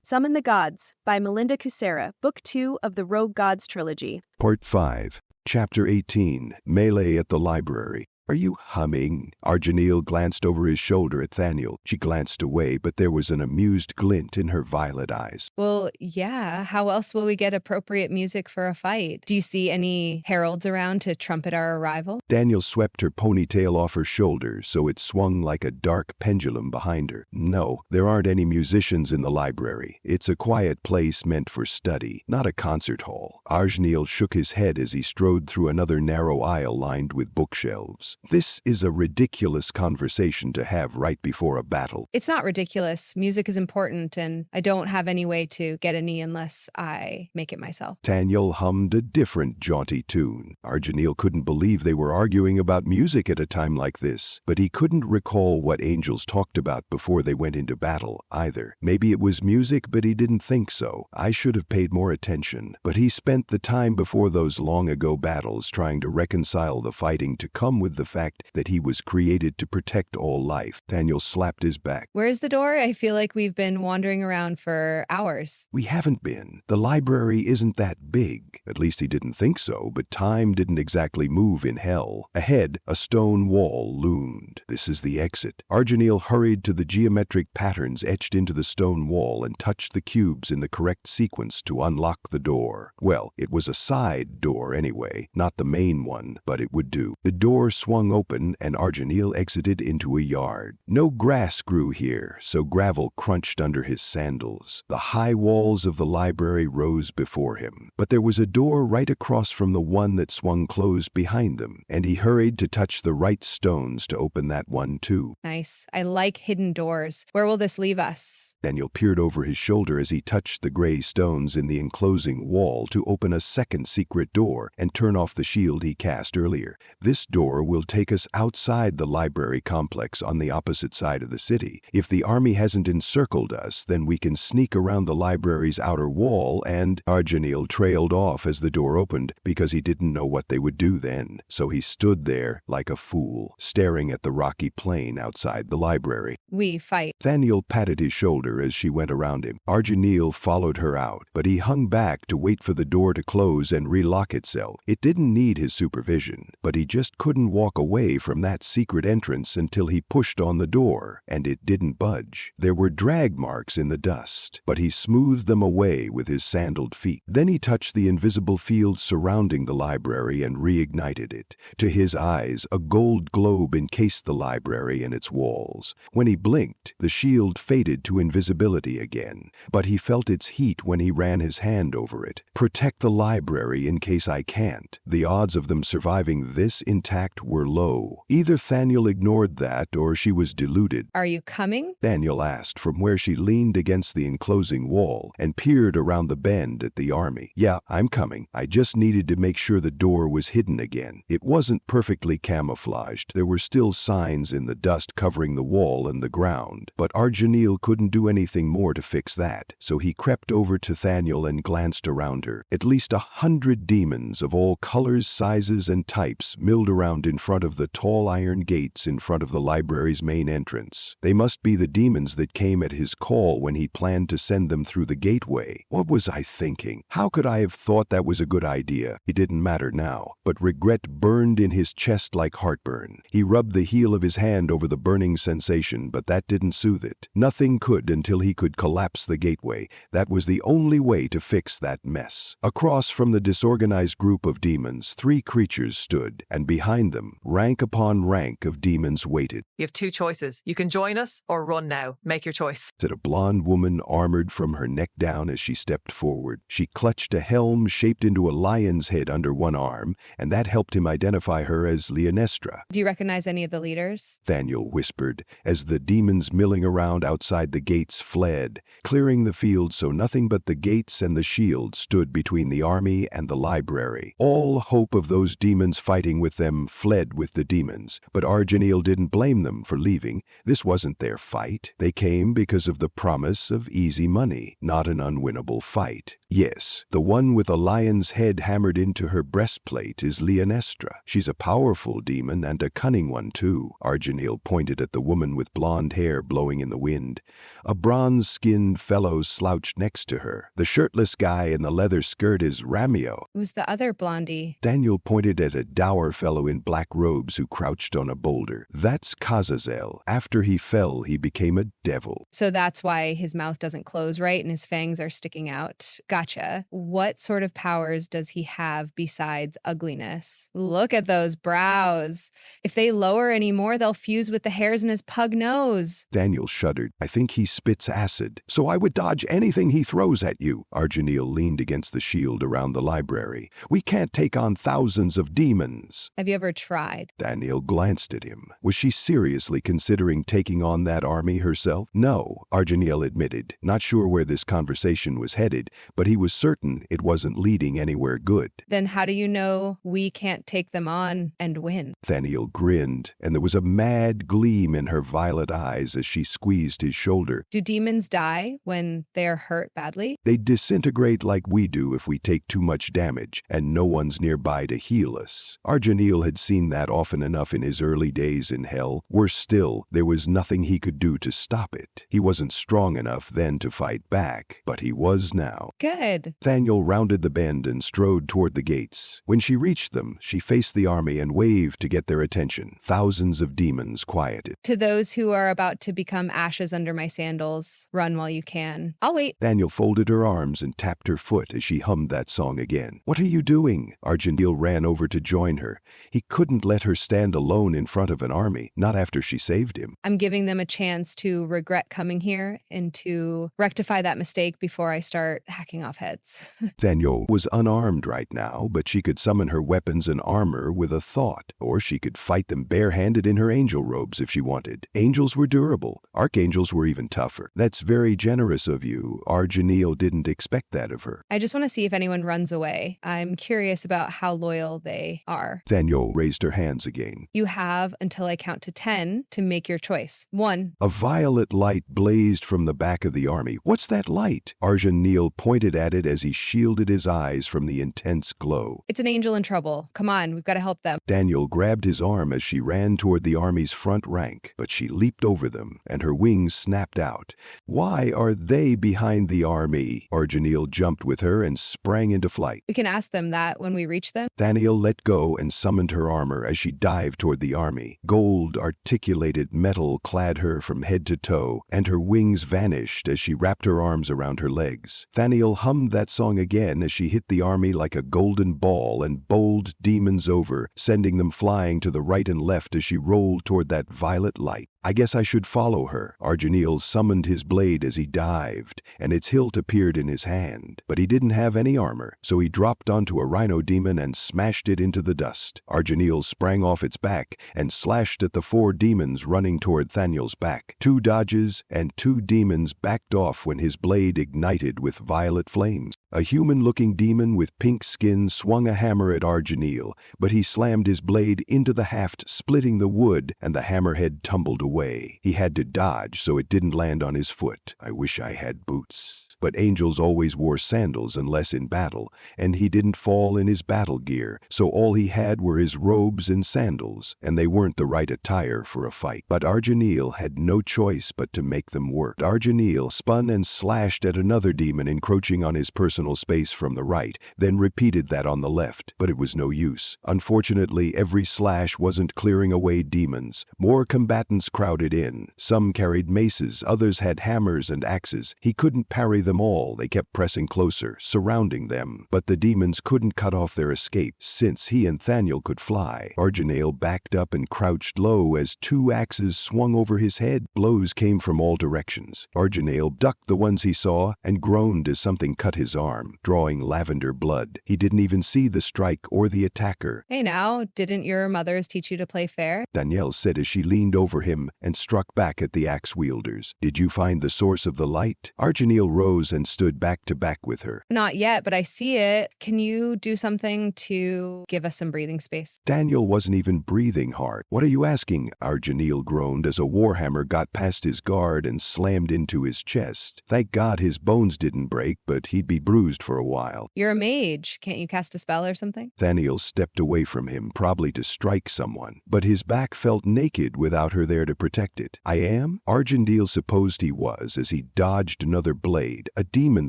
Summon the Gods by Melinda Kucsera, Book 2 of the Rogue Gods Trilogy. Part 5, Chapter 18, Melee at the Library. Are you humming? Arginil glanced over his shoulder at Thaniel. She glanced away, but there was an amused glint in her violet eyes. Well, yeah. How else will we get appropriate music for a fight? Do you see any heralds around to trumpet our arrival? Daniel swept her ponytail off her shoulder so it swung like a dark pendulum behind her. No, there aren't any musicians in the library. It's a quiet place meant for study, not a concert hall. Arginil shook his head as he strode through another narrow aisle lined with bookshelves. This is a ridiculous conversation to have right before a battle. It's not ridiculous. Music is important, and I don't have any way to get any unless I make it myself. Thaniel hummed a different jaunty tune. Arginil couldn't believe they were arguing about music at a time like this, but he couldn't recall what angels talked about before they went into battle, either. Maybe it was music, but he didn't think so. I should have paid more attention. But he spent the time before those long-ago battles trying to reconcile the fighting to come with the fact that he was created to protect all life. Thaniel slapped his back. Where's the door? I feel like we've been wandering around for hours. We haven't been. The library isn't that big. At least he didn't think so, but time didn't exactly move in hell. Ahead, a stone wall loomed. This is the exit. Arginil hurried to the geometric patterns etched into the stone wall and touched the cubes in the correct sequence to unlock the door. Well, it was a side door anyway, not the main one, but it would do. The door swung open and Arginil exited into a yard. No grass grew here, so gravel crunched under his sandals. The high walls of the library rose before him, but there was a door right across from the one that swung closed behind them, and he hurried to touch the right stones to open that one too. Nice. I like hidden doors. Where will this leave us? Daniel peered over his shoulder as he touched the gray stones in the enclosing wall to open a second secret door and turn off the shield he cast earlier. This door will take us outside the library complex on the opposite side of the city. If the army hasn't encircled us, then we can sneak around the library's outer wall, and Arginil trailed off as the door opened because he didn't know what they would do then. So he stood there like a fool, staring at the rocky plain outside the library. We fight. Thaniel patted his shoulder as she went around him. Arginil followed her out, but he hung back to wait for the door to close and relock itself. It didn't need his supervision, but he just couldn't walk away from that secret entrance until he pushed on the door, and it didn't budge. There were drag marks in the dust, but he smoothed them away with his sandaled feet. Then he touched the invisible field surrounding the library and reignited it. To his eyes, a gold globe encased the library and its walls. When he blinked, the shield faded to invisibility again, but he felt its heat when he ran his hand over it. Protect the library in case I can't. The odds of them surviving this intact were low. Either Thaniel ignored that or she was deluded. Are you coming? Daniel asked from where she leaned against the enclosing wall and peered around the bend at the army. Yeah, I'm coming. I just needed to make sure the door was hidden again. It wasn't perfectly camouflaged. There were still signs in the dust covering the wall and the ground, but Arginil couldn't do anything more to fix that. So he crept over to Thaniel and glanced around her. At least 100 demons of all colors, sizes, and types milled around in front of the tall iron gates in front of the library's main entrance. They must be the demons that came at his call when he planned to send them through the gateway. What was I thinking? How could I have thought that was a good idea? It didn't matter now, but regret burned in his chest like heartburn. He rubbed the heel of his hand over the burning sensation, but that didn't soothe it. Nothing could until he could collapse the gateway. That was the only way to fix that mess. Across from the disorganized group of demons, 3 creatures stood, and behind them, rank upon rank of demons waited. You have 2 choices. You can join us or run now. Make your choice, said a blonde woman armored from her neck down as she stepped forward. She clutched a helm shaped into a lion's head under one arm, and that helped him identify her as Leonestra. Do you recognize any of the leaders? Thaniel whispered as the demons milling around outside the gates fled, clearing the field so nothing but the gates and the shield stood between the army and the library. All hope of those demons fighting with them fled with the demons, but Arginil didn't blame them for leaving. This wasn't their fight. They came because of the promise of easy money, not an unwinnable fight. Yes, the one with a lion's head hammered into her breastplate is Leonestra. She's a powerful demon and a cunning one too. Arginil pointed at the woman with blonde hair blowing in the wind. A bronze-skinned fellow slouched next to her. The shirtless guy in the leather skirt is Ramio. Who's the other blondie? Daniel pointed at a dour fellow in black robes who crouched on a boulder. That's Kazazel. After he fell, he became a devil. So that's why his mouth doesn't close right and his fangs are sticking out. Gotcha. What sort of powers does he have besides ugliness? Look at those brows. If they lower anymore, they'll fuse with the hairs in his pug nose. Daniel shuddered. I think he spits acid, so I would dodge anything he throws at you. Arginil leaned against the shield around the library. We can't take on thousands of demons. Have you ever tried? Daniel glanced at him. Was she seriously considering taking on that army herself? No, Arginil admitted. Not sure where this conversation was headed, but he was certain it wasn't leading anywhere good. Then how do you know we can't take them on and win? Nathaniel grinned, and there was a mad gleam in her violet eyes as she squeezed his shoulder. Do demons die when they're hurt badly? They disintegrate like we do if we take too much damage, and no one's nearby to heal us. Arginil had seen that often enough in his early days in hell. Worse still, there was nothing he could do to stop it. He wasn't strong enough then to fight back, but he was now. Good. Nathaniel rounded the bend and strode toward the gates. When she reached them, she faced the army and waved to get their attention. Thousands of demons quieted. To those who are about to become ashes under my sandals, run while you can. I'll wait. Nathaniel folded her arms and tapped her foot as she hummed that song again. What are you doing? Arginil ran over to join her. He couldn't let her stand alone in front of an army, not after she saved him. I'm giving them a chance to regret coming here and to rectify that mistake before I start hacking off heads. Nathaniel was unarmed right now, but she could summon her weapons and armor with a thought, or she could fight them barehanded in her angel robes if she wanted. Angels were durable. Archangels were even tougher. That's very generous of you. Arginil didn't expect that of her. I just want to see if anyone runs away. I'm curious about how loyal they are. Nathaniel raised her hands again. You have until I count to 10 to make your choice. 1. A violet light blazed from the back of the army. What's that light? Arginil pointed at it as he shielded his eyes from the intense glow. It's an angel in trouble. Come on, we've got to help them. Daniel grabbed his arm as she ran toward the army's front rank, but she leaped over them, and her wings snapped out. Why are they behind the army? Arginil jumped with her and sprang into flight. We can ask them that when we reach them. Nathaniel let go and summoned her armor as she dived toward the army. Gold, articulated metal clad her from head to toe, and her wings vanished as she wrapped her arms around her legs. Nathaniel hummed that song again as she hit the army like a golden ball and bowled demons over, sending them flying to the right and left as she rolled toward that violet light. I guess I should follow her. Arginil summoned his blade as he dived, and its hilt appeared in his hand. But he didn't have any armor, so he dropped onto a rhino demon and smashed it into the dust. Arginil sprang off its back and slashed at the 4 demons running toward Nathaniel's back. 2 dodges, and 2 demons backed off when his blade ignited with violet flames. A human-looking demon with pink skin swung a hammer at Arginil, but he slammed his blade into the haft, splitting the wood, and the hammerhead tumbled away. He had to dodge so it didn't land on his foot. I wish I had boots. But angels always wore sandals unless in battle, and he didn't fall in his battle gear, so all he had were his robes and sandals, and they weren't the right attire for a fight. But Arginil had no choice but to make them work. Arginil spun and slashed at another demon encroaching on his personal space from the right, then repeated that on the left, but it was no use. Unfortunately, every slash wasn't clearing away demons. More combatants crowded in. Some carried maces, others had hammers and axes. He couldn't parry them all. They kept pressing closer, surrounding them. But the demons couldn't cut off their escape, since he and Nathaniel could fly. Arginil backed up and crouched low as 2 axes swung over his head. Blows came from all directions. Arginil ducked the ones he saw and groaned as something cut his arm, drawing lavender blood. He didn't even see the strike or the attacker. Hey now, didn't your mothers teach you to play fair? Danielle said as she leaned over him and struck back at the axe wielders. Did you find the source of the light? Arginil rose rose and stood back to back with her. Not yet, but I see it. Can you do something to give us some breathing space? Daniel wasn't even breathing hard. What are you asking? Arginil groaned as a warhammer got past his guard and slammed into his chest. Thank God his bones didn't break, but he'd be bruised for a while. You're a mage. Can't you cast a spell or something? Thaniel stepped away from him, probably to strike someone, but his back felt naked without her there to protect it. I am? Argindil supposed he was as he dodged another blade. A demon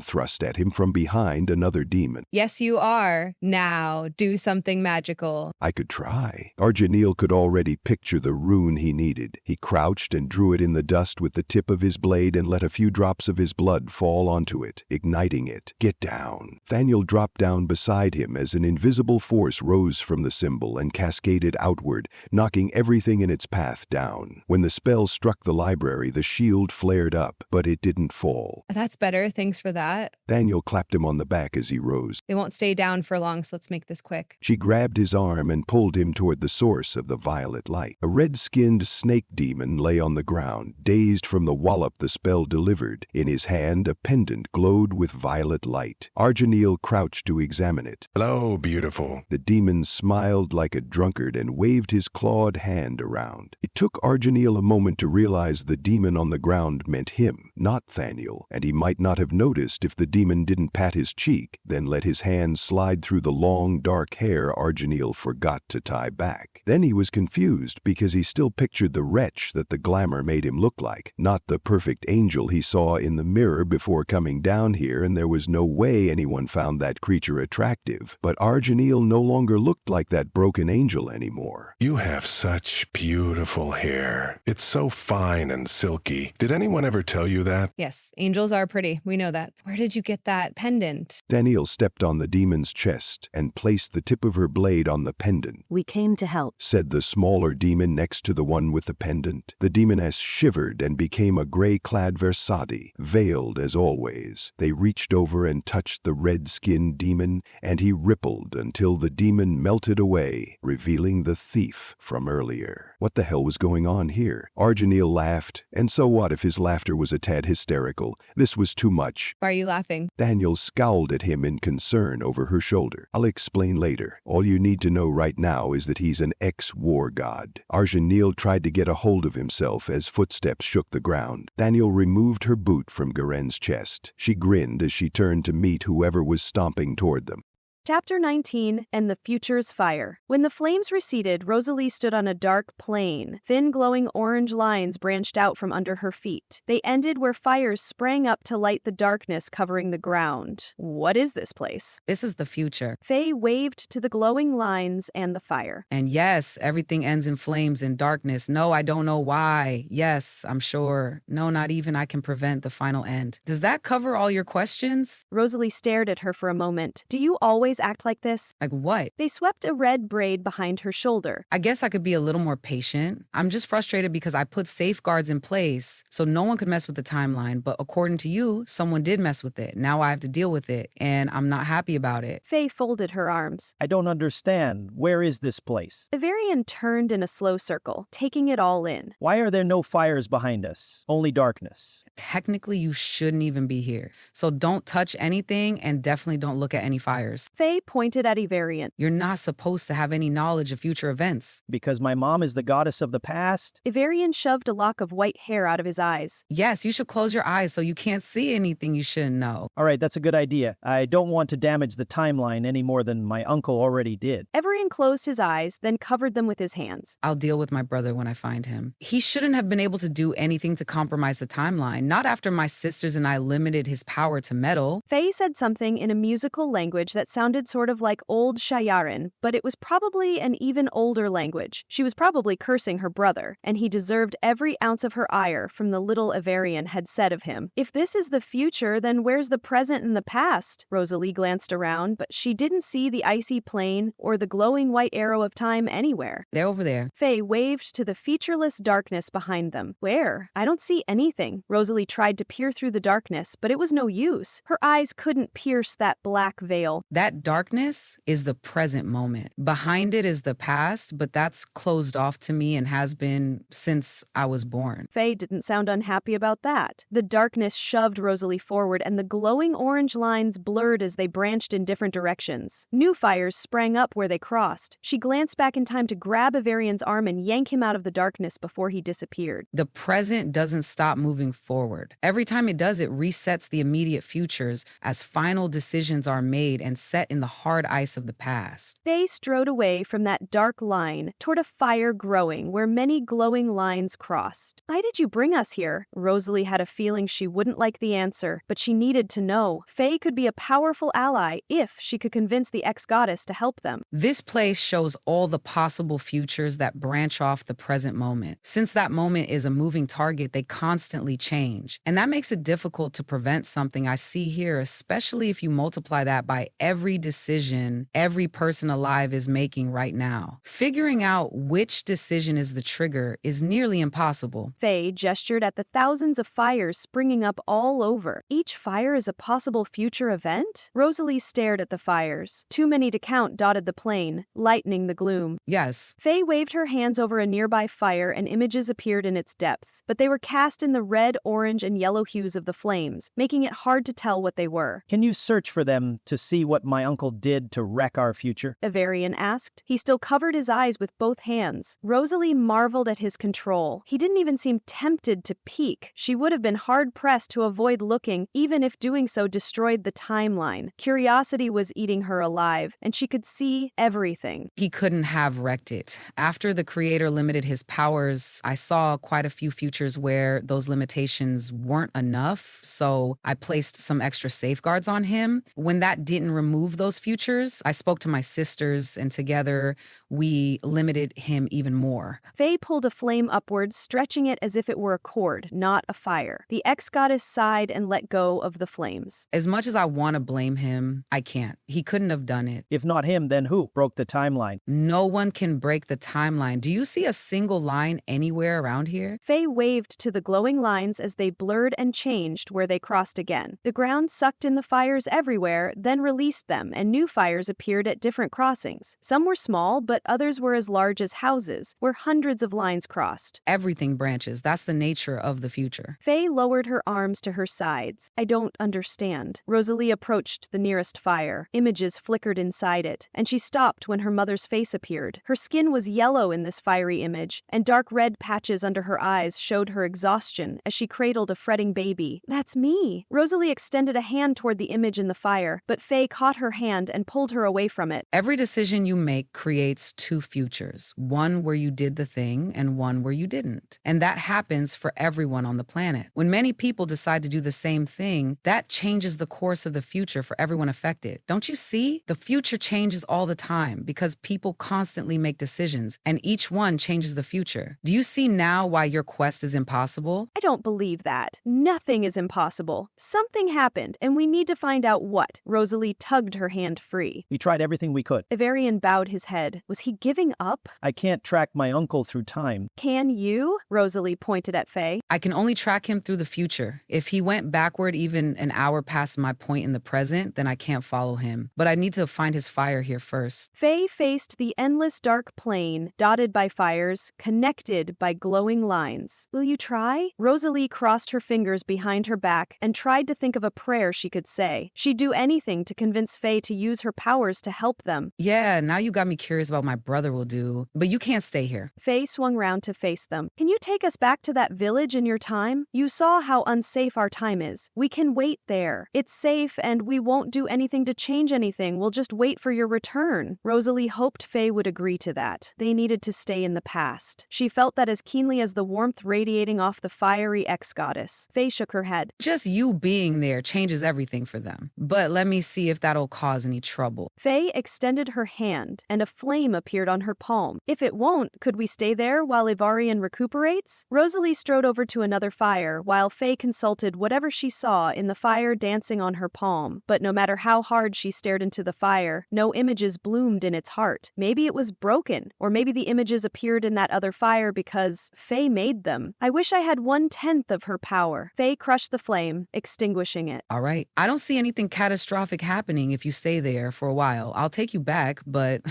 thrust at him from behind another demon. Yes, you are. Now, do something magical. I could try. Arginil could already picture the rune he needed. He crouched and drew it in the dust with the tip of his blade and let a few drops of his blood fall onto it, igniting it. Get down. Thaniel dropped down beside him as an invisible force rose from the symbol and cascaded outward, knocking everything in its path down. When the spell struck the library, the shield flared up, but it didn't fall. That's better. Thanks for that. Thaniel clapped him on the back as he rose. They won't stay down for long, so let's make this quick. She grabbed his arm and pulled him toward the source of the violet light. A red-skinned snake demon lay on the ground, dazed from the wallop the spell delivered. In his hand, a pendant glowed with violet light. Arginil crouched to examine it. Hello, beautiful. The demon smiled like a drunkard and waved his clawed hand around. It took Arginil a moment to realize the demon on the ground meant him, not Thaniel, and he might not have noticed if the demon didn't pat his cheek, then let his hand slide through the long, dark hair Arginil forgot to tie back. Then he was confused because he still pictured the wretch that the glamour made him look like, not the perfect angel he saw in the mirror before coming down here, and there was no way anyone found that creature attractive. But Arginil no longer looked like that broken angel anymore. You have such beautiful hair. It's so fine and silky. Did anyone ever tell you that? Yes, angels are pretty. We know that. Where did you get that pendant? Daniel stepped on the demon's chest and placed the tip of her blade on the pendant. We came to help, said the smaller demon next to the one with the pendant. The demoness shivered and became a gray-clad Versati, veiled as always. They reached over and touched the red-skinned demon, and he rippled until the demon melted away, revealing the thief from earlier. What the hell was going on here? Arginil laughed, and so what if his laughter was a tad hysterical? This was too much. Why are you laughing? Daniel scowled at him in concern over her shoulder. I'll explain later. All you need to know right now is that he's an ex-war god. Arginil tried to get a hold of himself as footsteps shook the ground. Daniel removed her boot from Garen's chest. She grinned as she turned to meet whoever was stomping toward them. Chapter 19, and the Future's Fire. When the flames receded, Rosalie stood on a dark plain. Thin glowing orange lines branched out from under her feet. They ended where fires sprang up to light the darkness covering the ground. What is this place? This is the future. Faye waved to the glowing lines and the fire. And yes, everything ends in flames and darkness. No, I don't know why. Yes, I'm sure. No, not even I can prevent the final end. Does that cover all your questions? Rosalie stared at her for a moment. Do you always act like this? Like what? They swept a red braid behind her shoulder. I guess I could be a little more patient. I'm just frustrated because I put safeguards in place so no one could mess with the timeline, but according to you, someone did mess with it. Now I have to deal with it, and I'm not happy about it. Faye folded her arms. I don't understand. Where is this place? Ivarian turned in a slow circle, taking it all in. Why are there no fires behind us? Only darkness. Technically, you shouldn't even be here. So don't touch anything and definitely don't look at any fires. Faye pointed at Ivarian. You're not supposed to have any knowledge of future events. Because my mom is the goddess of the past? Ivarian shoved a lock of white hair out of his eyes. Yes, you should close your eyes so you can't see anything you shouldn't know. All right, that's a good idea. I don't want to damage the timeline any more than my uncle already did. Ivarian closed his eyes, then covered them with his hands. I'll deal with my brother when I find him. He shouldn't have been able to do anything to compromise the timeline. Not after my sisters and I limited his power to meddle. Faye said something in a musical language that sounded sort of like Old Shayaran, but it was probably an even older language. She was probably cursing her brother, and he deserved every ounce of her ire from the little Ivarian had said of him. If this is the future, then where's the present and the past? Rosalie glanced around, but she didn't see the icy plain or the glowing white arrow of time anywhere. They're over there. Faye waved to the featureless darkness behind them. Where? I don't see anything. Rosalie tried to peer through the darkness, but it was no use. Her eyes couldn't pierce that black veil. That darkness is the present moment. Behind it is the past, but that's closed off to me and has been since I was born. Faye didn't sound unhappy about that. The darkness shoved Rosalie forward, and the glowing orange lines blurred as they branched in different directions. New fires sprang up where they crossed. She glanced back in time to grab Avarian's arm and yank him out of the darkness before he disappeared. The present doesn't stop moving forward. Every time it does, it resets the immediate futures as final decisions are made and set in the hard ice of the past. Faye strode away from that dark line toward a fire growing where many glowing lines crossed. Why did you bring us here? Rosalie had a feeling she wouldn't like the answer, but she needed to know. Faye could be a powerful ally if she could convince the ex-goddess to help them. This place shows all the possible futures that branch off the present moment. Since that moment is a moving target, they constantly change. And that makes it difficult to prevent something I see here, especially if you multiply that by every decision every person alive is making right now. Figuring out which decision is the trigger is nearly impossible. Faye gestured at the thousands of fires springing up all over. Each fire is a possible future event? Rosalie stared at the fires. Too many to count dotted the plain, lightening the gloom. Yes. Faye waved her hands over a nearby fire and images appeared in its depths, but they were cast in the red, orange, and yellow hues of the flames, making it hard to tell what they were. Can you search for them to see what my uncle did to wreck our future? Avarian asked. He still covered his eyes with both hands. Rosalie marveled at his control. He didn't even seem tempted to peek. She would have been hard-pressed to avoid looking, even if doing so destroyed the timeline. Curiosity was eating her alive, and she could see everything. He couldn't have wrecked it. After the creator limited his powers, I saw quite a few futures where those limitations weren't enough, so I placed some extra safeguards on him. When that didn't remove those futures, I spoke to my sisters, and together we limited him even more. Faye pulled a flame upwards, stretching it as if it were a cord, not a fire. The ex-goddess sighed and let go of the flames. As much as I want to blame him, I can't. He couldn't have done it. If not him, then who broke the timeline? No one can break the timeline. Do you see a single line anywhere around here? Faye waved to the glowing lines as they blurred and changed where they crossed again. The ground sucked in the fires everywhere, then released them, and new fires appeared at different crossings. Some were small, but others were as large as houses, where hundreds of lines crossed. Everything branches. That's the nature of the future. Faye lowered her arms to her sides. I don't understand. Rosalie approached the nearest fire. Images flickered inside it, and she stopped when her mother's face appeared. Her skin was yellow in this fiery image, and dark red patches under her eyes showed her exhaustion as she cradled a fretting baby. That's me. Rosalie extended a hand toward the image in the fire, but Faye caught her hand and pulled her away from it. Every decision you make creates two futures, one where you did the thing and one where you didn't. And that happens for everyone on the planet. When many people decide to do the same thing, that changes the course of the future for everyone affected. Don't you see? The future changes all the time because people constantly make decisions, and each one changes the future. Do you see now why your quest is impossible? I don't believe that. Nothing is impossible. Something happened, and we need to find out what. Rosalie tugged her hand free. We tried everything we could. Avarian bowed his head. Was he giving up? I can't track my uncle through time. Can you? Rosalie pointed at Faye. I can only track him through the future. If he went backward even an hour past my point in the present, then I can't follow him. But I need to find his fire here first. Faye faced the endless dark plain, dotted by fires, connected by glowing lines. Will you try? Rosalie crossed her fingers behind her back and tried to think of a prayer she could say. She'd do anything to convince Faye to use her powers to help them. Yeah, now you got me curious about what my brother will do. But you can't stay here. Faye swung round to face them. Can you take us back to that village in your time? You saw how unsafe our time is. We can wait there. It's safe and we won't do anything to change anything. We'll just wait for your return. Rosalie hoped Faye would agree to that. They needed to stay in the past. She felt that as keenly as the warmth radiating off the fiery ex-goddess. Faye shook her head. Just you being there changes everything for them. But let me see if that'll cause any trouble. Faye extended her hand, and a flame appeared on her palm. If it won't, could we stay there while Ivarian recuperates? Rosalie strode over to another fire, while Faye consulted whatever she saw in the fire dancing on her palm. But no matter how hard she stared into the fire, no images bloomed in its heart. Maybe it was broken, or maybe the images appeared in that other fire because Faye made them. I wish I had 1/10 of her power. Faye crushed the flame, extinguishing it. All right. I don't see anything catastrophic happening if if you stay there for a while. I'll take you back, but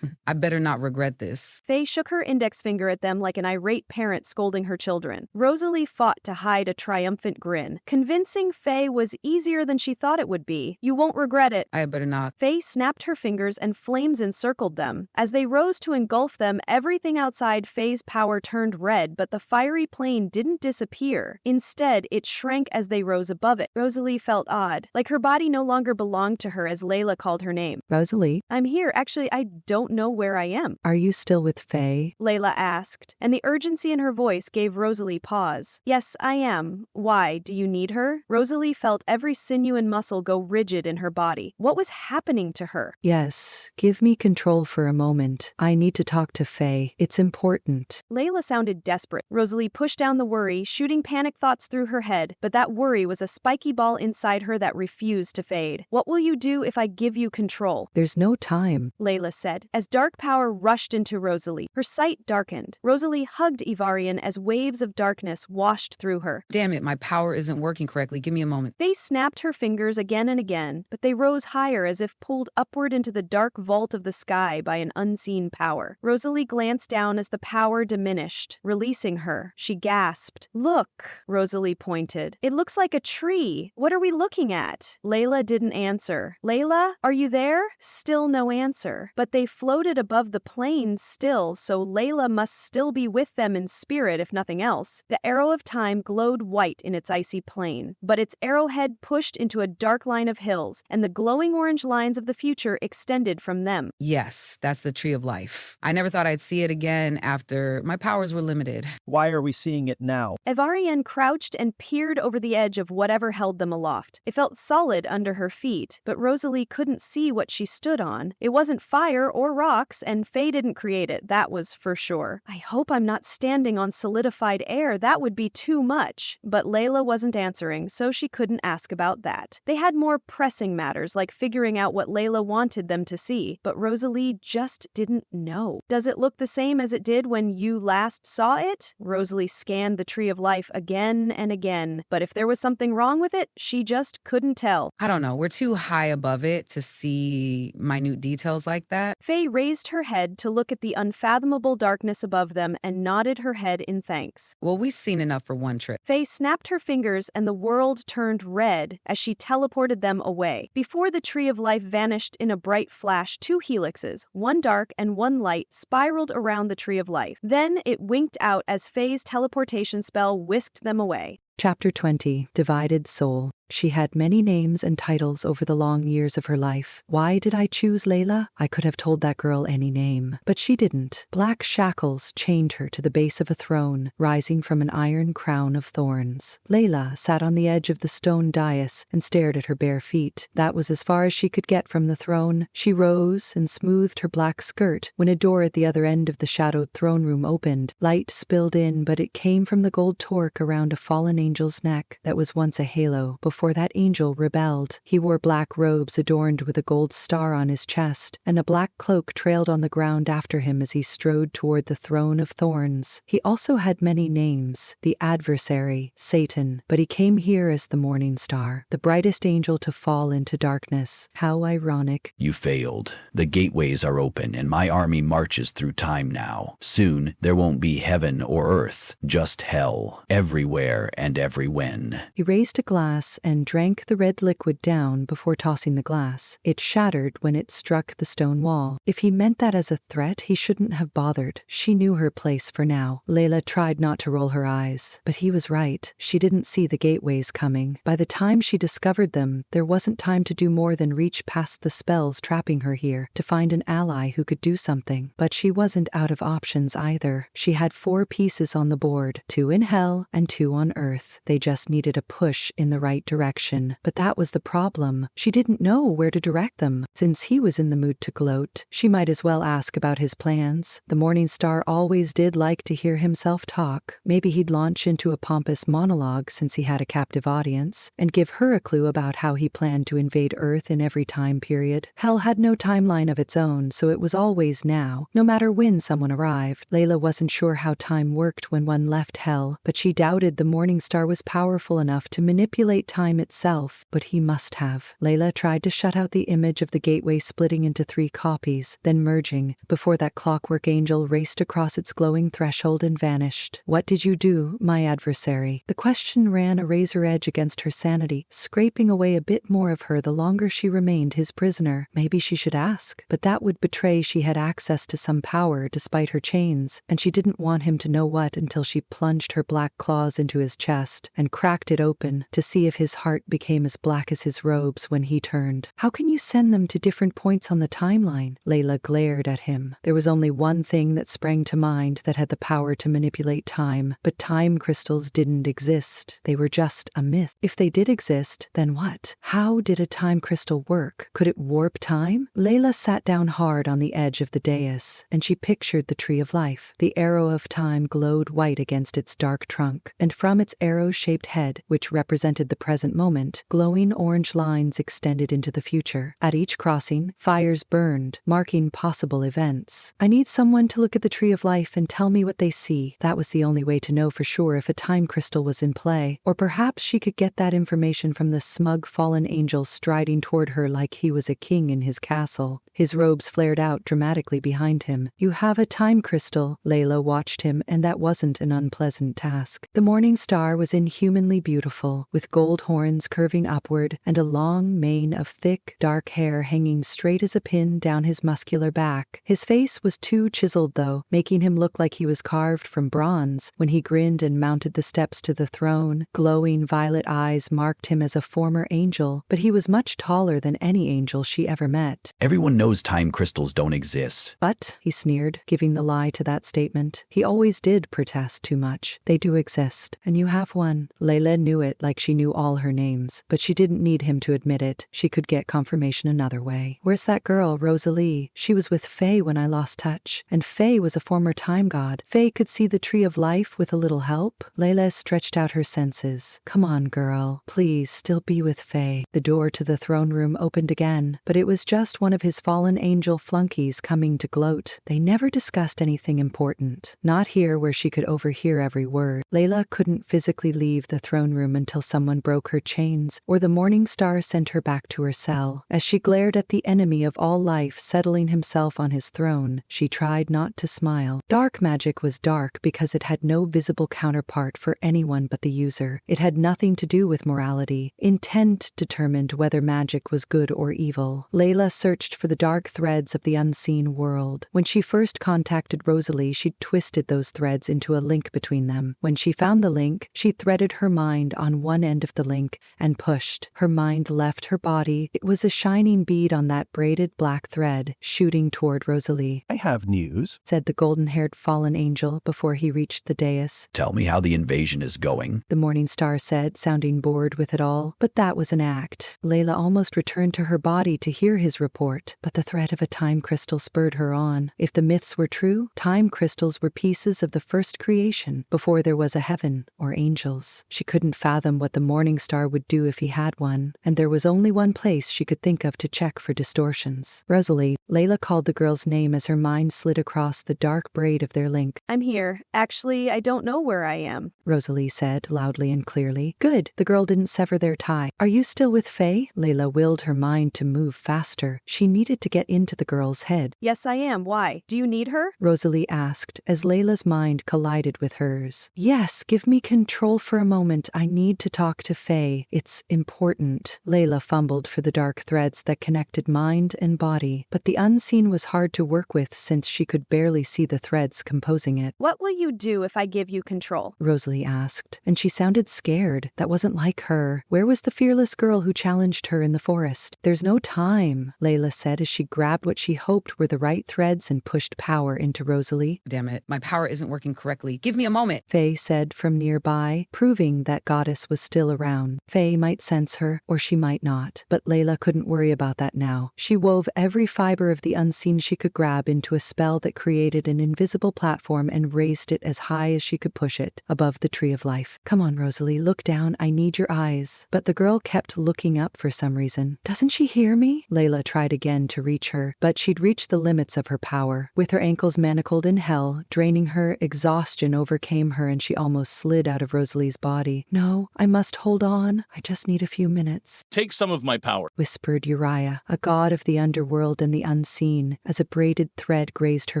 I better not regret this. Faye shook her index finger at them like an irate parent scolding her children. Rosalie fought to hide a triumphant grin. Convincing Faye was easier than she thought it would be. You won't regret it. I better not. Faye snapped her fingers and flames encircled them. As they rose to engulf them, everything outside Faye's power turned red, but the fiery plane didn't disappear. Instead, it shrank as they rose above it. Rosalie felt odd, like her body no longer belonged to her as Layla called her name. Rosalie, I'm here. Actually, I don't know where I am. are you still with Faye? Layla asked, and the urgency in her voice gave Rosalie pause. Yes, I am. Why? Do you need her? Rosalie felt every sinew and muscle go rigid in her body. What was happening to her? Yes, give me control for a moment. I need to talk to Faye. It's important. Layla sounded desperate. Rosalie pushed down the worry, shooting panic thoughts through her head, but that worry was a spiky ball inside her that refused to fade. What will you do if I give you control? There's no time. Layla said, as dark power rushed into Rosalie. Her sight darkened. Rosalie hugged Ivarian as waves of darkness washed through her. Damn it, my power isn't working correctly. Give me a moment. Faye snapped her fingers again and again, but they rose higher as if pulled upward into the dark vault of the sky by an unseen power. Rosalie glanced down as the power diminished, releasing her. She gasped. Look, Rosalie pointed. It looks like a tree. What are we looking at? Layla didn't answer. Layla, are you there? Still no answer. But they floated above the plains still, so Layla must still be with them in spirit if nothing else. The arrow of time glowed white in its icy plain, but its arrowhead pushed into a dark line of hills, and the glowing orange lines of the future extended from them. Yes, that's the tree of life. I never thought I'd see it again after my powers were limited. Why are we seeing it now? Evarienne crouched and peered over the edge of whatever held them aloft. It felt solid under her feet, but Rosalie couldn't see what she stood on. It wasn't fire or rocks, and Faye didn't create it, that was for sure. I hope I'm not standing on solidified air, that would be too much. But Layla wasn't answering, so she couldn't ask about that. They had more pressing matters, like figuring out what Layla wanted them to see, but Rosalie just didn't know. Does it look the same as it did when you last saw it? Rosalie scanned the tree of life again and again, but if there was something wrong with it, she just couldn't tell. I don't know, we're too high above it to see minute details like that. Faye raised her head to look at the unfathomable darkness above them and nodded her head in thanks. Well, we've seen enough for one trip. Faye snapped her fingers and the world turned red as she teleported them away. Before the tree of life vanished in a bright flash, two helixes, one dark and one light, spiraled around the tree of life. Then it winked out as Faye's teleportation spell whisked them away. Chapter 20, Divided Soul. She had many names and titles over the long years of her life. Why did I choose Layla? I could have told that girl any name, but she didn't. Black shackles chained her to the base of a throne, rising from an iron crown of thorns. Layla sat on the edge of the stone dais and stared at her bare feet. That was as far as she could get from the throne. She rose and smoothed her black skirt when a door at the other end of the shadowed throne room opened. Light spilled in, but it came from the gold torque around a fallen angel's neck that was once a halo before that angel rebelled. He wore black robes adorned with a gold star on his chest, and a black cloak trailed on the ground after him as he strode toward the throne of thorns. He also had many names: the adversary, Satan, but he came here as the morning star, the brightest angel to fall into darkness. How ironic. You failed. The gateways are open, and my army marches through time now. Soon, there won't be heaven or earth, just hell, everywhere and everywhen. He raised a glass and drank the red liquid down before tossing the glass. It shattered when it struck the stone wall. If he meant that as a threat, he shouldn't have bothered. She knew her place for now. Layla tried not to roll her eyes, but he was right. She didn't see the gateways coming. By the time she discovered them, there wasn't time to do more than reach past the spells trapping her here to find an ally who could do something. But she wasn't out of options either. She had 4 pieces on the board, 2 in hell and 2 on earth. They just needed a push in the right direction. But that was the problem. She didn't know where to direct them. Since he was in the mood to gloat, she might as well ask about his plans. The Morning Star always did like to hear himself talk. Maybe he'd launch into a pompous monologue since he had a captive audience, and give her a clue about how he planned to invade Earth in every time period. Hell had no timeline of its own, so it was always now, no matter when someone arrived. Layla wasn't sure how time worked when one left Hell, but she doubted the Morning star was powerful enough to manipulate time itself, but he must have. Layla tried to shut out the image of the gateway splitting into 3 copies, then merging, before that clockwork angel raced across its glowing threshold and vanished. What did you do, my adversary? The question ran a razor edge against her sanity, scraping away a bit more of her the longer she remained his prisoner. Maybe she should ask, but that would betray she had access to some power despite her chains, and she didn't want him to know what until she plunged her black claws into his chest and cracked it open to see if his heart became as black as his robes when he turned. How can you send them to different points on the timeline? Layla glared at him. There was only one thing that sprang to mind that had the power to manipulate time, but time crystals didn't exist. They were just a myth. If they did exist, then what? How did a time crystal work? Could it warp time? Layla sat down hard on the edge of the dais, and she pictured the tree of life. The arrow of time glowed white against its dark trunk, and from its arrow-shaped head, which represented the present moment, glowing orange lines extended into the future. At each crossing, fires burned, marking possible events. I need someone to look at the tree of life and tell me what they see. That was the only way to know for sure if a time crystal was in play, or perhaps she could get that information from the smug fallen angel striding toward her like he was a king in his castle. His robes flared out dramatically behind him. You have a time crystal. Layla watched him, and that wasn't an unpleasant task. The morning star was inhumanly beautiful, with gold horns curving upward and a long mane of thick, dark hair hanging straight as a pin down his muscular back. His face was too chiseled, though, making him look like he was carved from bronze. When he grinned and mounted the steps to the throne, glowing violet eyes marked him as a former angel, but he was much taller than any angel she ever met. Everyone knows time crystals don't exist. But, he sneered, giving the lie to that statement. He always did protest too much. They do exist, and you have one. Layla knew it like she knew all her names, but she didn't need him to admit it. She could get confirmation another way. Where's that girl, Rosalie? She was with Faye when I lost touch, and Faye was a former time god. Faye could see the tree of life with a little help. Layla stretched out her senses. Come on, girl. Please, still be with Faye. The door to the throne room opened again, but it was just one of his fallen angel flunkies coming to gloat. They never discussed anything important. Not here where she could overhear every word. Layla couldn't physically leave the throne room until someone broke her chains, or the morning star sent her back to her cell. As she glared at the enemy of all life settling himself on his throne, she tried not to smile. Dark magic was dark because it had no visible counterpart for anyone but the user. It had nothing to do with morality. Intent determined whether magic was good or evil. Layla searched for the dark threads of the unseen world. When she first contacted Rosalie, she twisted those threads into a link between them. When she found the link, she threaded her mind on one end of the link and pushed. Her mind left her body. It was a shining bead on that braided black thread, shooting toward Rosalie. I have news, said the golden-haired fallen angel before he reached the dais. Tell me how the invasion is going, the morning star said, sounding bored with it all. But that was an act. Layla almost returned to her body to hear his report, but the threat of a time crystal spurred her on. If the myths were true, time crystals were pieces of the first creation, before there was a heaven or angels. She couldn't fathom what the morning star would do if he had one, and there was only one place she could think of to check for distortions. Rosalie. Layla called the girl's name as her mind slid across the dark braid of their link. I'm here. Actually, I don't know where I am, Rosalie said, loudly and clearly. Good. The girl didn't sever their tie. Are you still with Faye? Layla willed her mind to move faster. She needed to get into the girl's head. Yes, I am. Why? Do you need her? Rosalie asked, as Layla's mind collided with hers. Yes, give me control for a moment. I need to talk to Faye. It's important. Layla fumbled for the dark threads that connected mind and body, but the unseen was hard to work with since she could barely see the threads composing it. What will you do if I give you control? Rosalie asked, and she sounded scared. That wasn't like her. Where was the fearless girl who challenged her in the forest? There's no time, Layla said as she grabbed what she hoped were the right threads and pushed power into Rosalie. Damn it, my power isn't working correctly. Give me a moment, Faye said from nearby, proving that goddess was still around. Faye might sense her, or she might not, but Layla couldn't worry about that now. She wove every fiber of the unseen she could grab into a spell that created an invisible platform and raised it as high as she could push it, above the tree of life. Come on, Rosalie, look down. I need your eyes. But the girl kept looking up for some reason. Doesn't she hear me? Layla tried again to reach her, but she'd reached the limits of her power. With her ankles manacled in hell, draining her, exhaustion overcame her and she almost slid out of Rosalie's body. No, I must hold on. I just need a few minutes. Take some of my power, whispered Uriah, a god of the underworld and the unseen, as a braided thread grazed her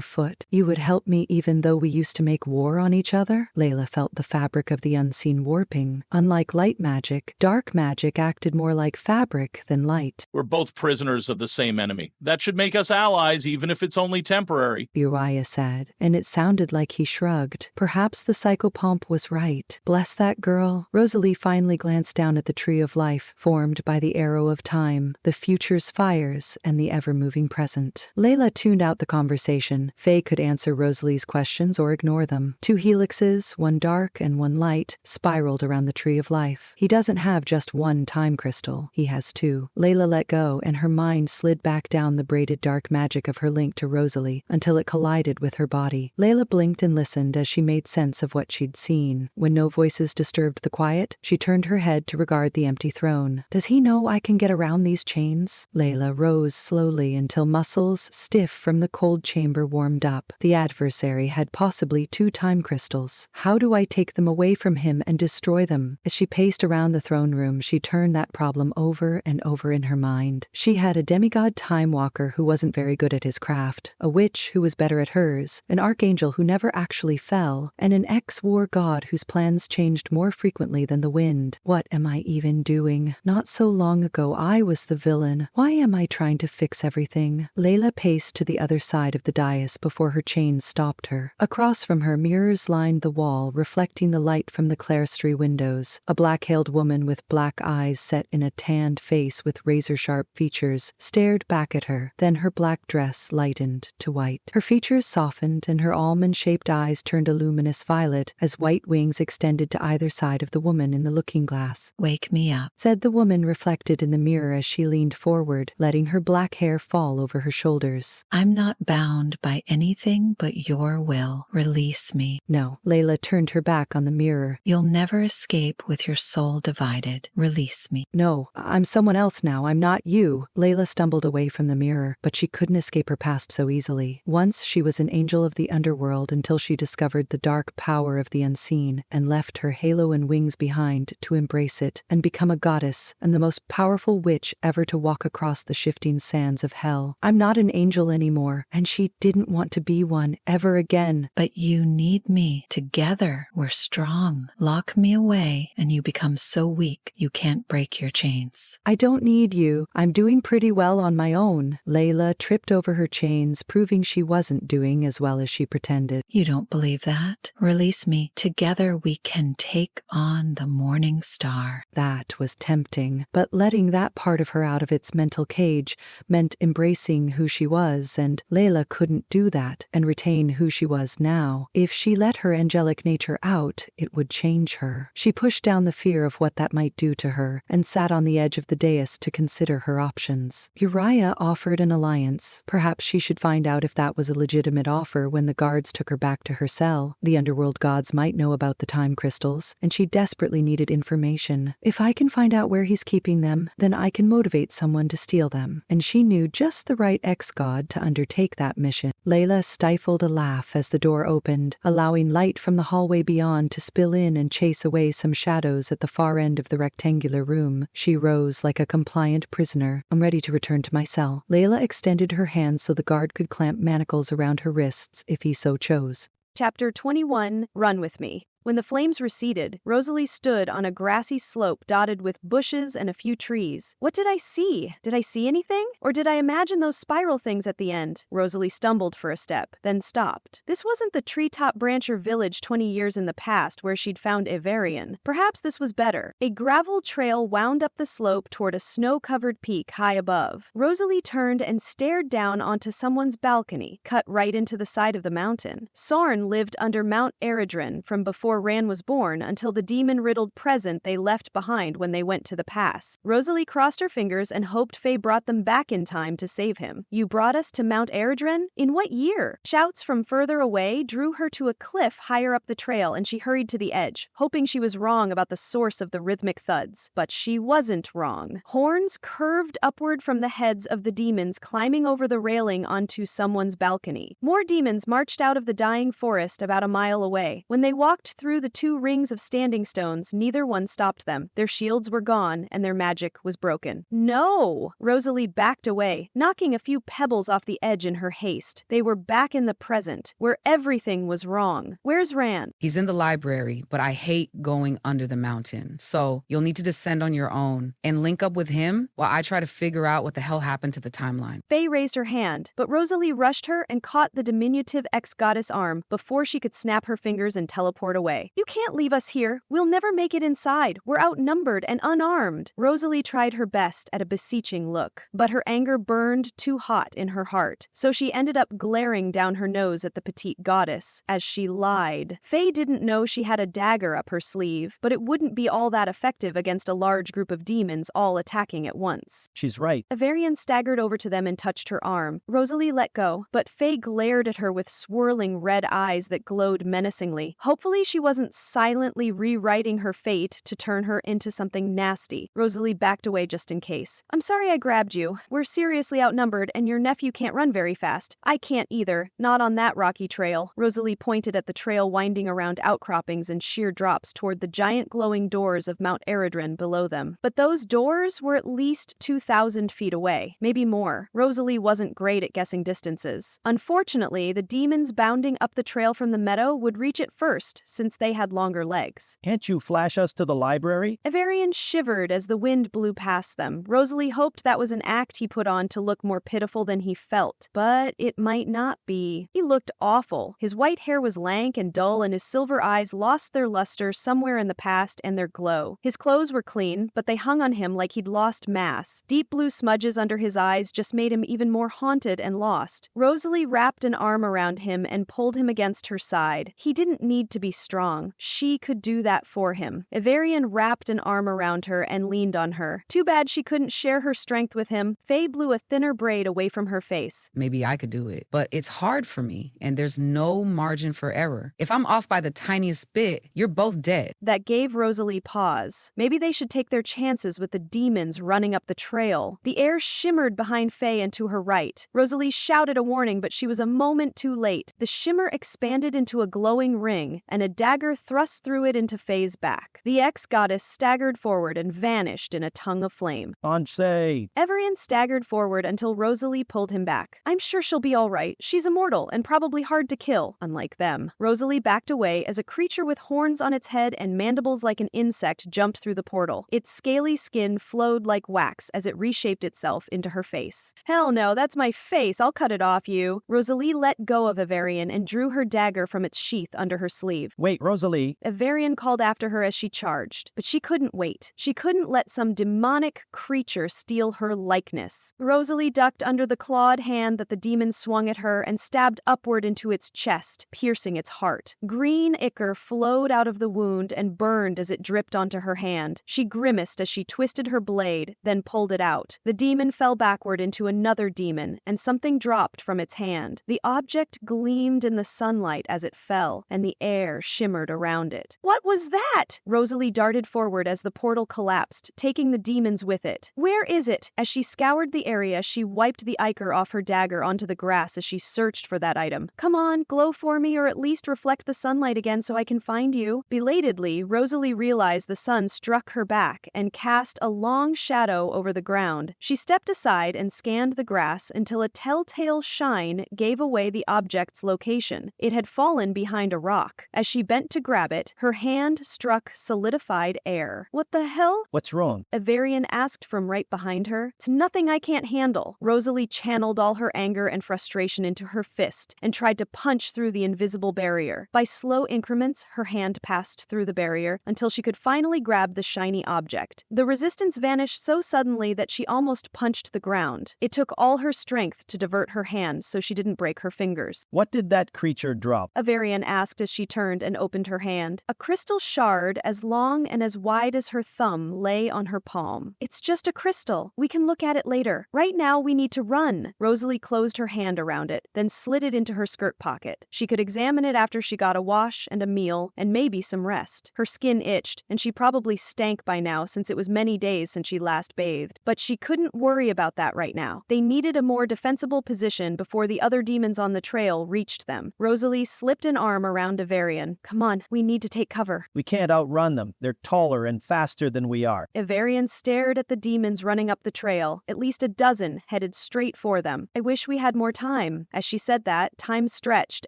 foot. You would help me even though we used to make war on each other? Layla felt the fabric of the unseen warping. Unlike light magic, dark magic acted more like fabric than light. We're both prisoners of the same enemy. That should make us allies, even if it's only temporary, Uriah said, and it sounded like he shrugged. Perhaps the psychopomp was right. Bless that girl. Rosalie finally glanced down at the tree of life, formed by the arrow of time, the future's fires, and the ever-moving present. Layla tuned out the conversation. Faye could answer Rosalie's questions or ignore them. 2 helixes, one dark and one light, spiraled around the tree of life. He doesn't have just one time crystal. He has 2. Layla let go, and her mind slid back down the braided dark magic of her link to Rosalie until it collided with her body. Layla blinked and listened as she made sense of what she'd seen. When no voices disturbed the quiet, she turned her head to regard the empty throne. Does he know I can get around these chains? Layla rose slowly until muscles stiff from the cold chamber warmed up. The adversary had possibly 2 time crystals. How do I take them away from him and destroy them? As she paced around the throne room, she turned that problem over and over in her mind. She had a demigod time walker who wasn't very good at his craft, a witch who was better at hers, an archangel who never actually fell, and an ex-war god whose plans changed more frequently than the wind. What am I even doing? Not so long ago I was the villain. Why am I trying to fix everything? Layla paced to the other side of the dais before her chains stopped her. Across from her, mirrors lined the wall, reflecting the light from the clerestory windows. A black-hailed woman with black eyes set in a tanned face with razor-sharp features stared back at her. Then her black dress lightened to white. Her features softened and her almond-shaped eyes turned a luminous violet as white wings extended to either side of the woman in the looking glass. Wake me up, said the woman reflected in the mirror as she leaned forward, letting her black hair fall over her shoulders. I'm not bound by anything but your will. Release me. No. Layla turned her back on the mirror. You'll never escape with your soul divided. Release me. No, I'm someone else now. I'm not you. Layla stumbled away from the mirror, but she couldn't escape her past so easily. Once she was an angel of the underworld until she discovered the dark power of the unseen and left her halo and wings behind to embrace it and become a goddess and the most powerful witch ever to walk across the shifting sands of hell. I'm not an angel anymore, and she didn't want to be one ever again. But you need me. Together, we're strong. Lock me away, and you become so weak you can't break your chains. I don't need you. I'm doing pretty well on my own. Layla tripped over her chains, proving she wasn't doing as well as she pretended. You don't believe that? Release me. Together we can take on the morning star. That was tempting, but letting that part of her out of its mental cage meant embracing who she was, and Layla couldn't do that and retain who she was now. If she let her angelic nature out, it would change her. She pushed down the fear of what that might do to her and sat on the edge of the dais to consider her options. Uriah offered an alliance. Perhaps she should find out if that was a legitimate offer when the guards took her back to her cell. The underworld gods might know about the time crystals, and she desperately needed information. If I can find out where he's keeping them, then I can motivate someone to steal them. And she knew just the right ex-god to undertake that mission. Layla stifled a laugh as the door opened, allowing light from the hallway beyond to spill in and chase away some shadows at the far end of the rectangular room. She rose like a compliant prisoner. I'm ready to return to my cell. Layla extended her hands so the guard could clamp manacles around her wrists if he so chose. Chapter 21, Run With Me. When the flames receded, Rosalie stood on a grassy slope dotted with bushes and a few trees. What did I see? Did I see anything? Or did I imagine those spiral things at the end? Rosalie stumbled for a step, then stopped. This wasn't the treetop brancher village 20 years in the past where she'd found Ivarian. Perhaps this was better. A gravel trail wound up the slope toward a snow-covered peak high above. Rosalie turned and stared down onto someone's balcony, cut right into the side of the mountain. Sarn lived under Mount Eredrin from before Ran was born until the demon-riddled present they left behind when they went to the pass. Rosalie crossed her fingers and hoped Faye brought them back in time to save him. You brought us to Mount Eredrin? In what year? Shouts from further away drew her to a cliff higher up the trail, and she hurried to the edge, hoping she was wrong about the source of the rhythmic thuds. But she wasn't wrong. Horns curved upward from the heads of the demons climbing over the railing onto someone's balcony. More demons marched out of the dying forest about a mile away. When they walked through the 2 rings of standing stones, neither one stopped them. Their shields were gone, and their magic was broken. No! Rosalie backed away, knocking a few pebbles off the edge in her haste. They were back in the present, where everything was wrong. Where's Rand? He's in the library, but I hate going under the mountain. So you'll need to descend on your own and link up with him while I try to figure out what the hell happened to the timeline. Faye raised her hand, but Rosalie rushed her and caught the diminutive ex-goddess arm before she could snap her fingers and teleport away. You can't leave us here. We'll never make it inside. We're outnumbered and unarmed. Rosalie tried her best at a beseeching look, but her anger burned too hot in her heart, so she ended up glaring down her nose at the petite goddess as she lied. Faye didn't know she had a dagger up her sleeve, but it wouldn't be all that effective against a large group of demons all attacking at once. She's right. Avarian staggered over to them and touched her arm. Rosalie let go, but Faye glared at her with swirling red eyes that glowed menacingly. Hopefully she wasn't silently rewriting her fate to turn her into something nasty. Rosalie backed away just in case. I'm sorry I grabbed you. We're seriously outnumbered and your nephew can't run very fast. I can't either. Not on that rocky trail. Rosalie pointed at the trail winding around outcroppings and sheer drops toward the giant glowing doors of Mount Eredrin below them. But those doors were at least 2,000 feet away, maybe more. Rosalie wasn't great at guessing distances. Unfortunately, the demons bounding up the trail from the meadow would reach it first, since they had longer legs. Can't you flash us to the library? Avarian shivered as the wind blew past them. Rosalie hoped that was an act he put on to look more pitiful than he felt, but it might not be. He looked awful. His white hair was lank and dull, and his silver eyes lost their luster somewhere in the past and their glow. His clothes were clean, but they hung on him like he'd lost mass. Deep blue smudges under his eyes just made him even more haunted and lost. Rosalie wrapped an arm around him and pulled him against her side. He didn't need to be strong. She could do that for him. Avarian wrapped an arm around her and leaned on her. Too bad she couldn't share her strength with him. Faye blew a thinner braid away from her face. Maybe I could do it, but it's hard for me, and there's no margin for error. If I'm off by the tiniest bit, you're both dead. That gave Rosalie pause. Maybe they should take their chances with the demons running up the trail. The air shimmered behind Faye and to her right. Rosalie shouted a warning, but she was a moment too late. The shimmer expanded into a glowing ring, and a dagger thrust through it into Faye's back. The ex-goddess staggered forward and vanished in a tongue of flame. Anshe! Avarian staggered forward until Rosalie pulled him back. I'm sure she'll be all right. She's immortal and probably hard to kill, unlike them. Rosalie backed away as a creature with horns on its head and mandibles like an insect jumped through the portal. Its scaly skin flowed like wax as it reshaped itself into her face. Hell no, that's my face. I'll cut it off, you. Rosalie let go of Avarian and drew her dagger from its sheath under her sleeve. Wait, Rosalie. Avarian called after her as she charged, but she couldn't wait. She couldn't let some demonic creature steal her likeness. Rosalie ducked under the clawed hand that the demon swung at her and stabbed upward into its chest, piercing its heart. Green ichor flowed out of the wound and burned as it dripped onto her hand. She grimaced as she twisted her blade, then pulled it out. The demon fell backward into another demon, and something dropped from its hand. The object gleamed in the sunlight as it fell, and the air shimmered around it. What was that? Rosalie darted forward as the portal collapsed, taking the demons with it. Where is it? As she scoured the area, she wiped the ichor off her dagger onto the grass as she searched for that item. Come on, glow for me, or at least reflect the sunlight again so I can find you. Belatedly, Rosalie realized the sun struck her back and cast a long shadow over the ground. She stepped aside and scanned the grass until a telltale shine gave away the object's location. It had fallen behind a rock. As she bent to grab it, her hand struck solidified air. What the hell? What's wrong? Avarian asked from right behind her. It's nothing I can't handle. Rosalie channeled all her anger and frustration into her fist and tried to punch through the invisible barrier. By slow increments, her hand passed through the barrier until she could finally grab the shiny object. The resistance vanished so suddenly that she almost punched the ground. It took all her strength to divert her hand so she didn't break her fingers. What did that creature drop? Avarian asked as she turned and opened her hand. A crystal shard as long and as wide as her thumb lay on her palm. It's just a crystal. We can look at it later. Right now we need to run. Rosalie closed her hand around it, then slid it into her skirt pocket. She could examine it after she got a wash and a meal and maybe some rest. Her skin itched, and she probably stank by now since it was many days since she last bathed. But she couldn't worry about that right now. They needed a more defensible position before the other demons on the trail reached them. Rosalie slipped an arm around Avarian, Come on, we need to take cover. We can't outrun them. They're taller and faster than we are. Ivarian stared at the demons running up the trail, at least a dozen headed straight for them. I wish we had more time. As she said that, time stretched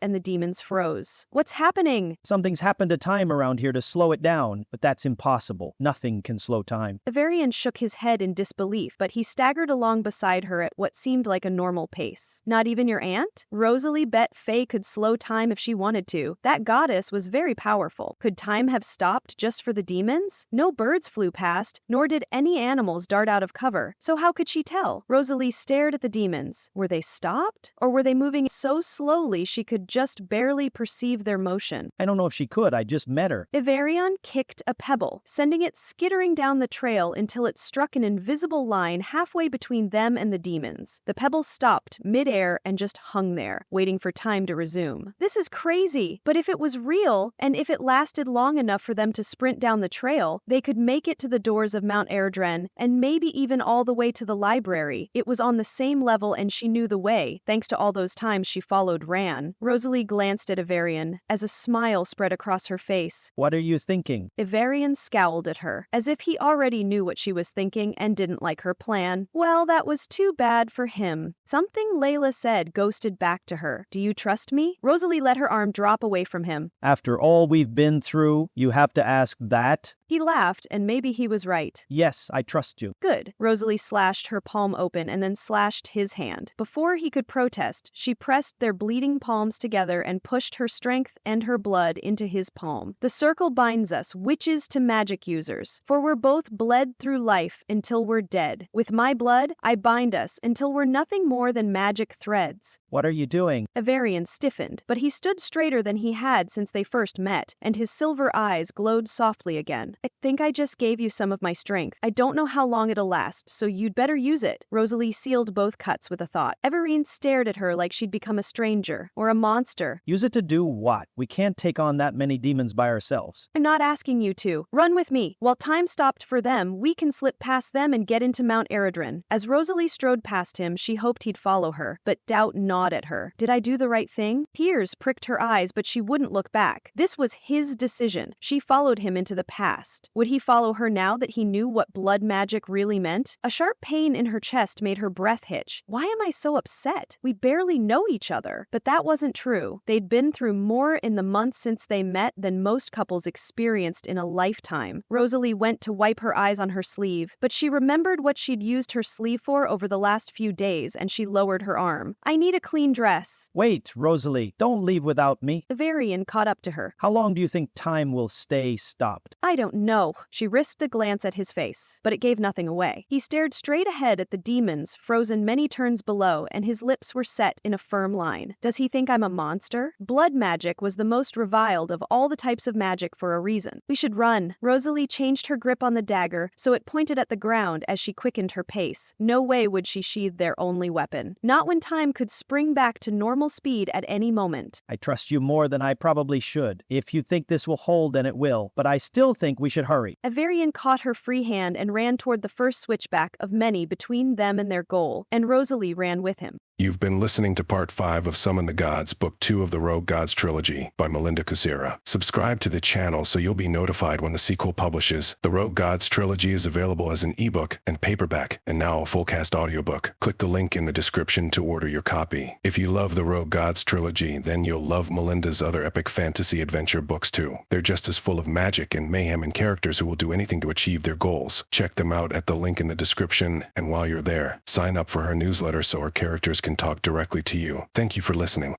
and the demons froze. What's happening? Something's happened to time around here to slow it down, but that's impossible. Nothing can slow time. Ivarian shook his head in disbelief, but he staggered along beside her at what seemed like a normal pace. Not even your aunt? Rosalie bet Faye could slow time if she wanted to. That goddess was very powerful. Could time have stopped just for the demons? No birds flew past, nor did any animals dart out of cover. So how could she tell? Rosalie stared at the demons. Were they stopped? Or were they moving so slowly she could just barely perceive their motion? I don't know if she could. I just met her. Ivarian kicked a pebble, sending it skittering down the trail until it struck an invisible line halfway between them and the demons. The pebble stopped midair and just hung there, waiting for time to resume. This is crazy, but if it was real, and if it lasted long enough for them to sprint down the trail, they could make it to the doors of Mount Airdren, and maybe even all the way to the library. It was on the same level and she knew the way, thanks to all those times she followed Ran. Rosalie glanced at Ivarian, as a smile spread across her face. What are you thinking? Ivarian scowled at her, as if he already knew what she was thinking and didn't like her plan. Well, that was too bad for him. Something Layla said ghosted back to her. Do you trust me? Rosalie let her arm drop away from him. After all we've been through, you have to ask that? He laughed, and maybe he was right. Yes, I trust you. Good. Rosalie slashed her palm open and then slashed his hand. Before he could protest, she pressed their bleeding palms together and pushed her strength and her blood into his palm. The circle binds us, witches to magic users, for we're both bled through life until we're dead. With my blood, I bind us until we're nothing more than magic threads. What are you doing? Ivarian stiffened, but he stood straighter than he had since they first met, and his silver eyes glowed softly again. I think I just gave you some of my strength. I don't know how long it'll last, so you'd better use it. Rosalie sealed both cuts with a thought. Everine stared at her like she'd become a stranger, or a monster. Use it to do what? We can't take on that many demons by ourselves. I'm not asking you to. Run with me. While time stopped for them, we can slip past them and get into Mount Airdren. As Rosalie strode past him, she hoped he'd follow her, but doubt gnawed at her. Did I do the right thing? Tears pricked her eyes, but she wouldn't look back. This was his decision. She followed him into the past. Would he follow her now that he knew what blood magic really meant? A sharp pain in her chest made her breath hitch. Why am I so upset? We barely know each other. But that wasn't true. They'd been through more in the months since they met than most couples experienced in a lifetime. Rosalie went to wipe her eyes on her sleeve, but she remembered what she'd used her sleeve for over the last few days, and she lowered her arm. I need a clean dress. Wait, Rosalie, don't leave without me. Ivarian caught up to her. How long do you think time will stay stopped? I don't know. She risked a glance at his face, but it gave nothing away. He stared straight ahead at the demons, frozen many turns below, and his lips were set in a firm line. Does he think I'm a monster? Blood magic was the most reviled of all the types of magic for a reason. We should run. Rosalie changed her grip on the dagger, so it pointed at the ground as she quickened her pace. No way would she sheathe their only weapon. Not when time could spring back to normal speed at any moment. I trust you more than I probably should. If you think this will hold, then it will, but I still think we should hurry. Ivarian caught her free hand and ran toward the first switchback of many between them and their goal, and Rosalie ran with him. You've been listening to Part 5 of Summon the Gods, Book 2 of the Rogue Gods Trilogy by Melinda Kucsera. Subscribe to the channel so you'll be notified when the sequel publishes. The Rogue Gods Trilogy is available as an ebook and paperback, and now a full-cast audiobook. Click the link in the description to order your copy. If you love the Rogue Gods Trilogy, then you'll love Melinda's other epic fantasy adventure books too. They're just as full of magic and mayhem and characters who will do anything to achieve their goals. Check them out at the link in the description, and while you're there, sign up for her newsletter so her characters can talk directly to you. Thank you for listening.